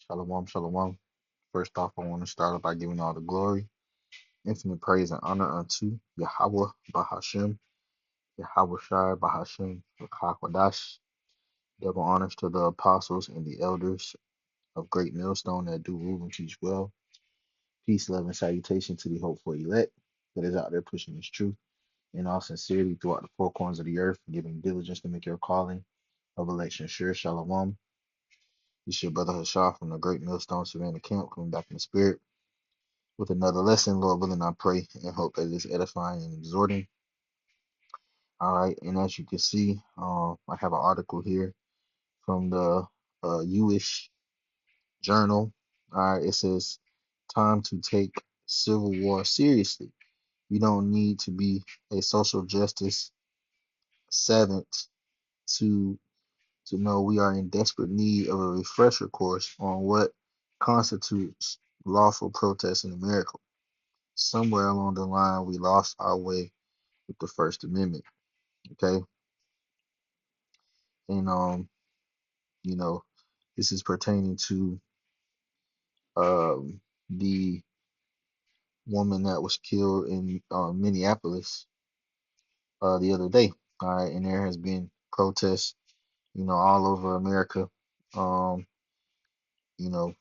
Shalom, shalom. First off, I want to start off by giving all the glory, infinite praise, and honor unto Yahweh Bahashem, Yahweh Shai Bahashem, Hakwadash. Double honors to the apostles and the elders of Great Millstone that do rule and teach well. Peace, love, and salutation to the hopeful elect that is out there pushing this truth in all sincerity throughout the four corners of the earth, giving diligence to make your calling of election sure. Shalom. This your brother Hashah from the Great Millstone Savannah Camp, coming back in the spirit with another lesson. Lord willing, I pray and hope that it is edifying and exhorting. All right, and as you can see, I have an article here from the Jewish Journal. All right, it says, "Time to take Civil War seriously. You don't need to be a social justice savant to know we are in desperate need of a refresher course on what constitutes lawful protest in America. Somewhere along the line, we lost our way with the First Amendment." Okay, and you know, this is pertaining to the woman that was killed in Minneapolis the other day. All right, and there has been protests, all over America. Um, you know,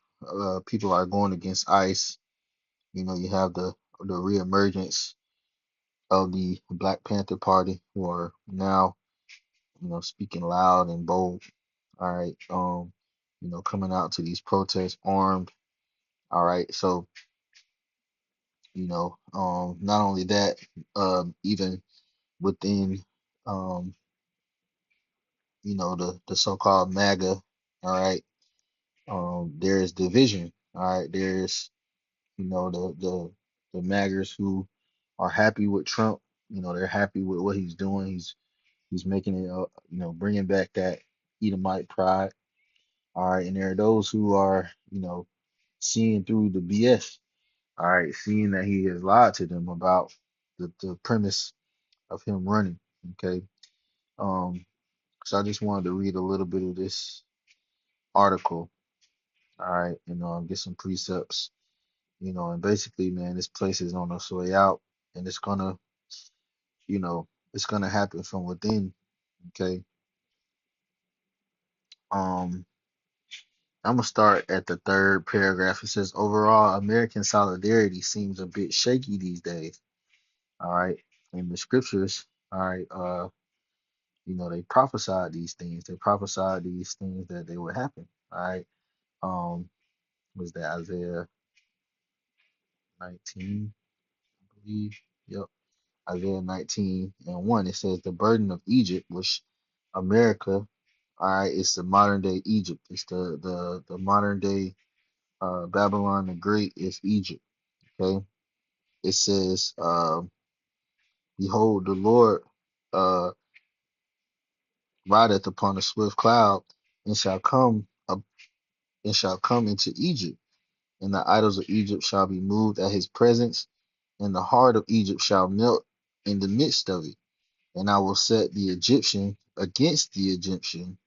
people are going against ICE. You have the reemergence of the Black Panther Party, who are now, speaking loud and bold. All right, coming out to these protests armed. All right, so not only that, even within, um, the so-called MAGA, all right, there is division, all right. There's, the MAGAs who are happy with Trump. They're happy with what he's doing. He's making it, bringing back that Edomite pride, all right. And there are those who are, seeing through the BS, all right, seeing that he has lied to them about the premise of him running. Okay. Um, so I just wanted to read a little bit of this article, all right, and get some precepts, and basically, man, this place is on its way out, and you know, it's gonna happen from within. Okay. Um, I'm gonna start at the third paragraph. It says, overall, American solidarity seems a bit shaky these days. All right. In the scriptures, all right, they prophesied these things. They prophesied these things that they would happen. All right. Um, was that Isaiah 19, I believe? Yep. Isaiah 19 and 1. It says the burden of Egypt, which America, all right, it's the modern day Egypt. It's the modern day Babylon the Great is Egypt. Okay. It says, behold, the Lord uh rideth upon a swift cloud and shall come up and shall come into Egypt, and the idols of Egypt shall be moved at his presence, and the heart of Egypt shall melt in the midst of it. And I will set the Egyptian against the Egyptian,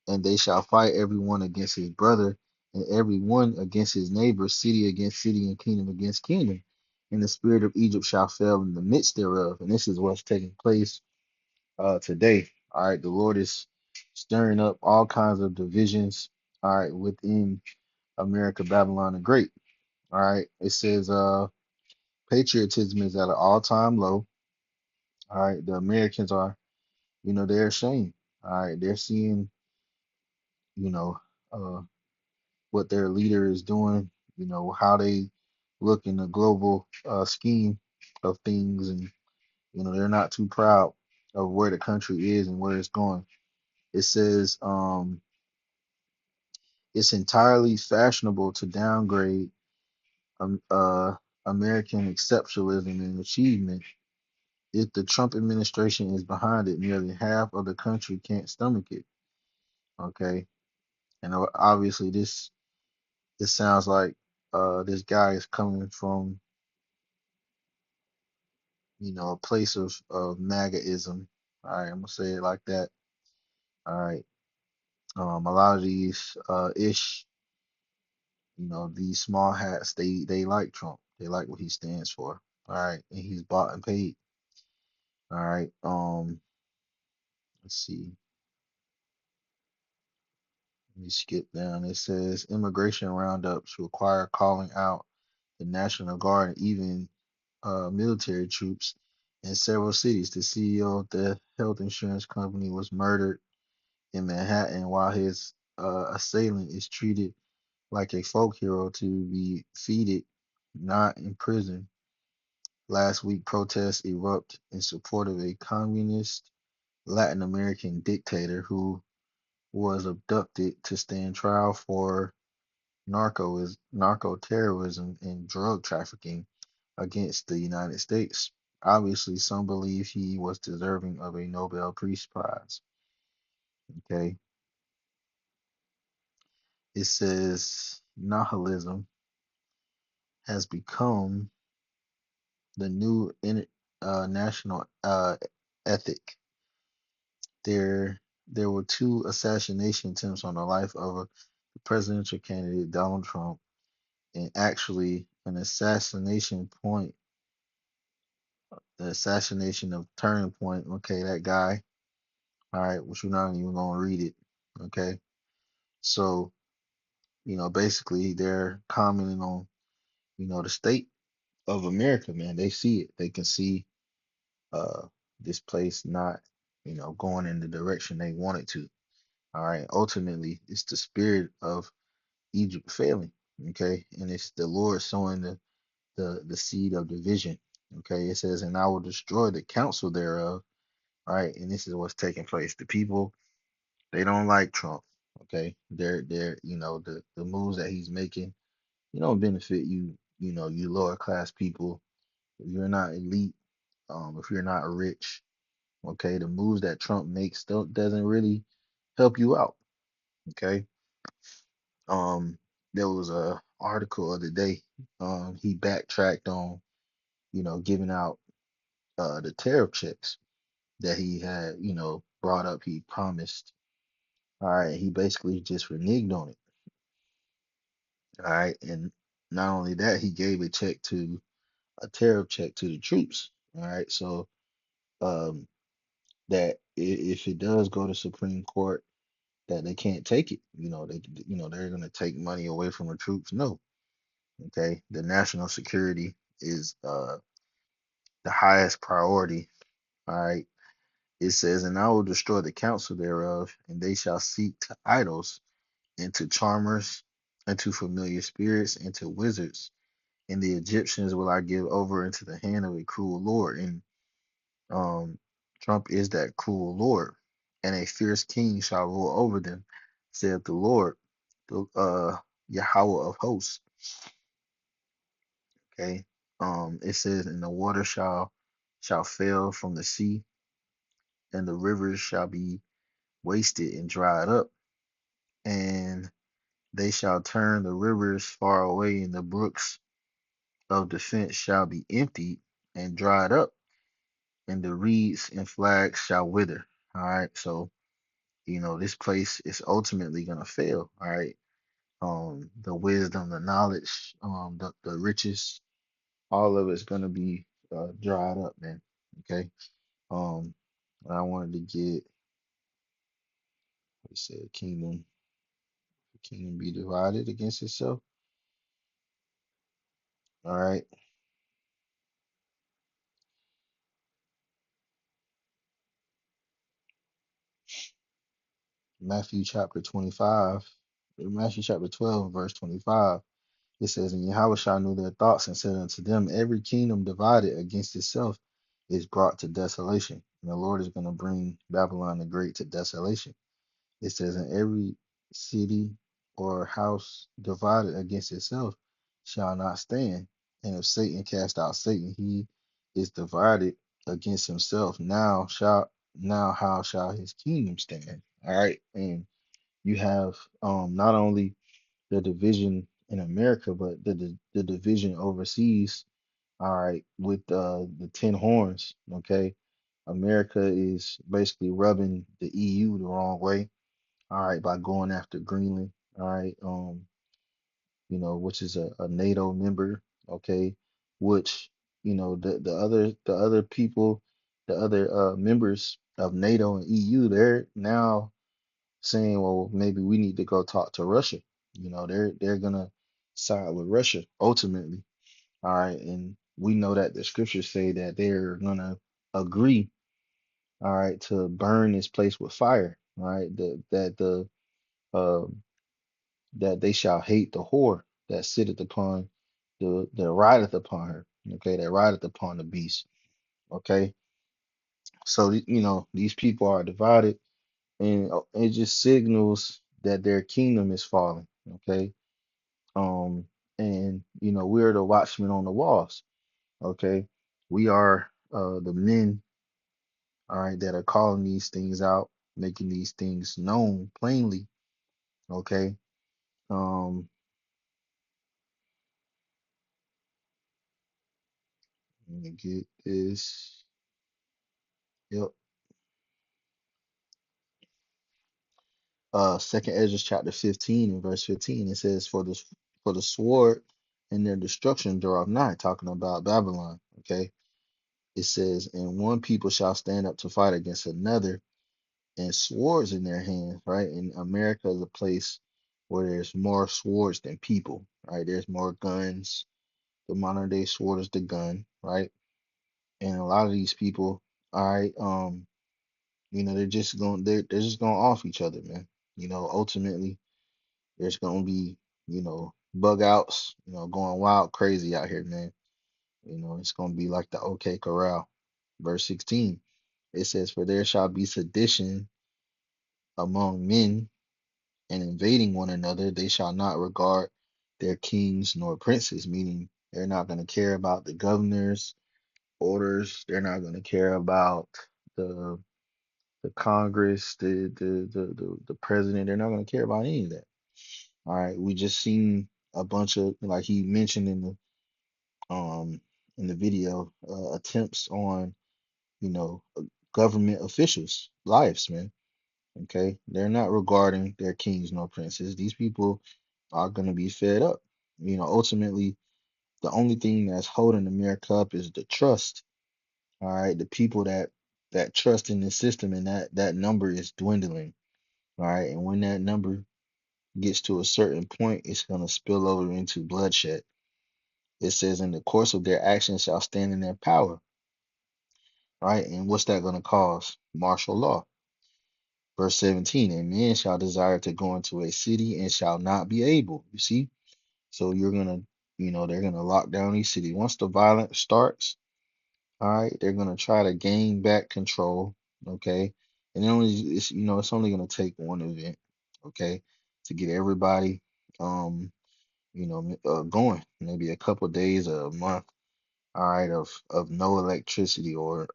and they shall fight every one against his brother, and every one against his neighbor, city against city, and kingdom against kingdom. And the spirit of Egypt shall fail in the midst thereof. And this is what's taking place today. All right, the Lord is stirring up all kinds of divisions, all right, within America, Babylon the Great. All right, it says patriotism is at an all-time low. All right, the Americans are, they're ashamed. All right, they're seeing, you know, uh, what their leader is doing, how they look in the global scheme of things, and they're not too proud of where the country is and where it's going. It says it's entirely fashionable to downgrade um, uh, American exceptionalism and achievement. If the Trump administration is behind it, nearly half of the country can't stomach it. Okay, and obviously this sounds like this guy is coming from, a place of MAGAism. All right, I'm gonna say it like that. All right. A lot of these ish These small hats, they like Trump. They like what he stands for. All right, and he's bought and paid. All right. Let's see. Let me skip down. It says immigration roundups require calling out the National Guard and even military troops in several cities. The CEO of the health insurance company was murdered in Manhattan while his assailant is treated like a folk hero to be feted, not in prison. Last week, protests erupted in support of a communist Latin American dictator who was abducted to stand trial for narco terrorism and drug trafficking against the United States. Obviously, some believe he was deserving of a Nobel Peace Prize. Okay, it says nihilism has become the new national ethic. There were two assassination attempts on the life of the presidential candidate Donald Trump, and actually an assassination point, the assassination of Turning Point. Okay, that guy. All right, which we're not even gonna read it. Okay, so basically they're commenting on the state of America, man. They see it. They can see uh this place not going in the direction they want it to. All right. Ultimately, it's the spirit of Egypt failing. Okay, and it's the Lord sowing the seed of division. Okay, it says, and I will destroy the counsel thereof. All right, and this is what's taking place. The people, they don't like Trump. Okay, they're the moves that he's making, don't benefit you. You lower class people. If you're not elite, if you're not rich, okay, the moves that Trump makes don't doesn't really help you out. Okay. Um, there was a article of the day. He backtracked on, giving out the tariff checks that he had, brought up. He promised. All right, he basically just reneged on it. All right, and not only that, he gave a tariff check to the troops. All right, so um, that if it does go to Supreme Court, that they can't take it. They're gonna take money away from the troops. No, okay, the national security is the highest priority. All right, it says, and I will destroy the counsel thereof, and they shall seek to idols and to charmers and to familiar spirits and to wizards. And the Egyptians will I give over into the hand of a cruel Lord. And um, Trump is that cruel Lord, and a fierce king shall rule over them, saith the Lord, the Yahweh of hosts. Okay. It says, and the water shall fail from the sea, and the rivers shall be wasted and dried up, and they shall turn the rivers far away, and the brooks of defense shall be emptied and dried up, and the reeds and flags shall wither. All right, so this place is ultimately gonna fail. All right, the wisdom, the knowledge, the riches, all of it's gonna be dried up, man. Okay, um, I wanted to get, we said, kingdom be divided against itself. All right, Matthew chapter 25, Matthew chapter 12, verse 25. It says, and Yahushua knew their thoughts and said unto them, every kingdom divided against itself is brought to desolation. And the Lord is going to bring Babylon the Great to desolation. It says, and every city or house divided against itself shall not stand. And if Satan cast out Satan, he is divided against himself. Now how shall his kingdom stand? All right. And you have not only the division in America, but the division overseas. All right, with the 10 horns. Okay, America is basically rubbing the EU the wrong way. All right, by going after Greenland. All right, which is a NATO member, okay, which, the other people, the other members of NATO and EU, they're now saying, well, maybe we need to go talk to Russia. They're gonna side with Russia ultimately. All right, and we know that the scriptures say that they're gonna agree, all right, to burn this place with fire, all right, um that they shall hate the whore that sitteth upon that rideth upon her, okay, that rideth upon the beast, okay. So these people are divided, and it just signals that their kingdom is falling, okay. Um, and we're the watchmen on the walls, okay. We are the men, all right, that are calling these things out, making these things known plainly, okay. Um, Let me get this. Yep. Second Ezra chapter 15 and verse 15. It says, For the sword and their destruction draweth nigh, talking about Babylon. Okay. It says, and one people shall stand up to fight against another, and swords in their hands, right? And America is a place where there's more swords than people, right? There's more guns. The modern day sword is the gun, right? And a lot of these people, all right, they're just going off each other, man. Ultimately there's gonna be, bug outs, going wild crazy out here, man. It's gonna be like the OK Corral. Verse 16, it says, For there shall be sedition among men, and invading one another, they shall not regard their kings nor princes, meaning they're not gonna care about the governor's orders, they're not gonna care about the the Congress, the president, they're not gonna care about any of that. All right, we just seen a bunch of, like he mentioned um in the video, attempts on, you know government officials' lives, man. Okay, they're not regarding their kings nor princes. These people are gonna be fed up. Ultimately, the only thing that's holding America up is the trust. All right, the people that trust in the system, and that number is dwindling. All right, and when that number gets to a certain point, it's gonna spill over into bloodshed. It says, in the course of their actions shall stand in their power, right? And what's that going to cause? Martial law. Verse 17, and men shall desire to go into a city and shall not be able. You see? So they're going to lock down these cities. Once the violence starts, all right, they're going to try to gain back control, okay? And it's only going to take one event, okay, to get everybody, going. Maybe a couple days, a month, all right, of no electricity, or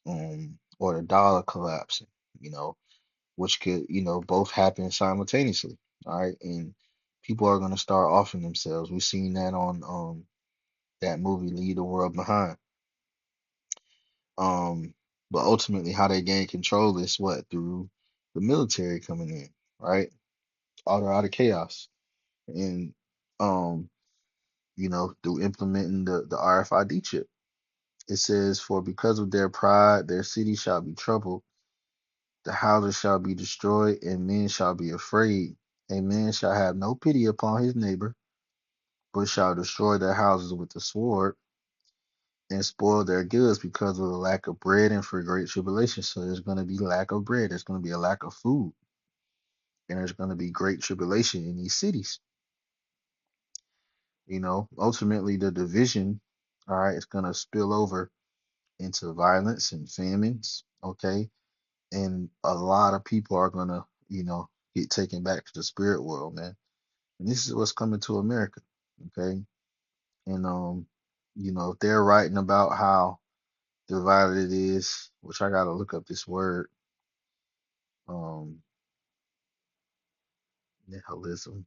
the dollar collapsing, which could, both happen simultaneously. All right. And people are gonna start offing themselves. We've seen that on that movie Leave the World Behind. Um, but ultimately how they gain control is what? Through the military coming in, right? Order out of chaos. And through implementing the RFID chip. It says, For because of their pride, their city shall be troubled, the houses shall be destroyed, and men shall be afraid. A man shall have no pity upon his neighbor, but shall destroy their houses with the sword, and spoil their goods because of the lack of bread and for great tribulation. So there's going to be lack of bread, there's going to be a lack of food, and there's going to be great tribulation in these cities. Ultimately the division, all right, is going to spill over into violence and famines, okay? And a lot of people are gonna, get taken back to the spirit world, man. And this is what's coming to America, okay? And if they're writing about how divided it is, which I gotta look up this word, um, nihilism.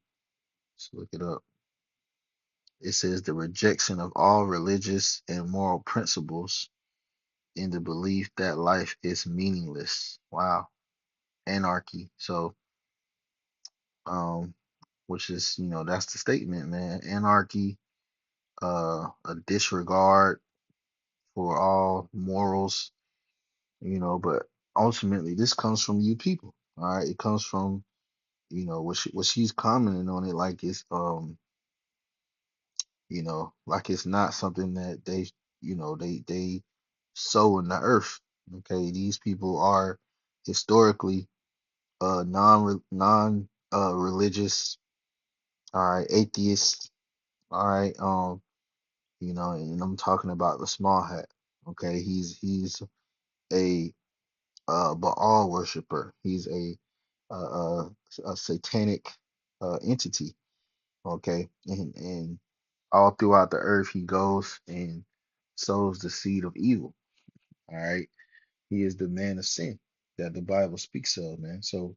Let's look it up. It says the rejection of all religious and moral principles in the belief that life is meaningless. Wow, anarchy. So, um, which is, that's the statement, man. Anarchy, a disregard for all morals, but ultimately this comes from you people. All right. It comes from, what she's commenting on it like it's like it's not something that they sow in the earth. Okay. These people are historically non religious, all right, atheists, all right, and I'm talking about the small hat. Okay, he's a Baal worshiper. He's a, a satanic entity. Okay, and all throughout the earth he goes and sows the seed of evil. All right, he is the man of sin that the Bible speaks of, man. So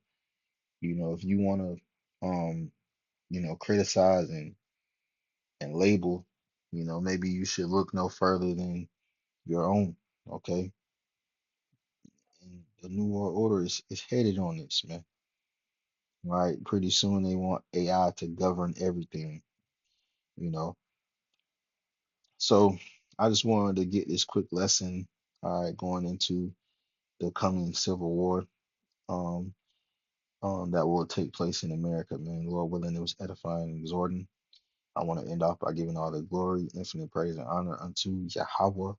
if you want to criticize and label, maybe you should look no further than your own. Okay, and the New World Order is headed on this, man. Right? Pretty soon they want AI to govern everything, you know. So I just wanted to get this quick lesson, all right, going into the coming Civil War, um, that will take place in America, man. Lord willing, it was edifying and exhorting. I want to end off by giving all the glory, infinite praise, and honor unto Yahweh,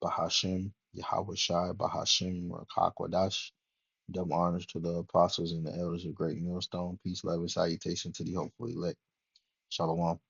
Bahashem, Yahweh Shai, Bahashem, Rakakwadash. Double honors to the apostles and the elders of Great Millstone. Peace, love, and salutation to the hopefully elect. Shalom.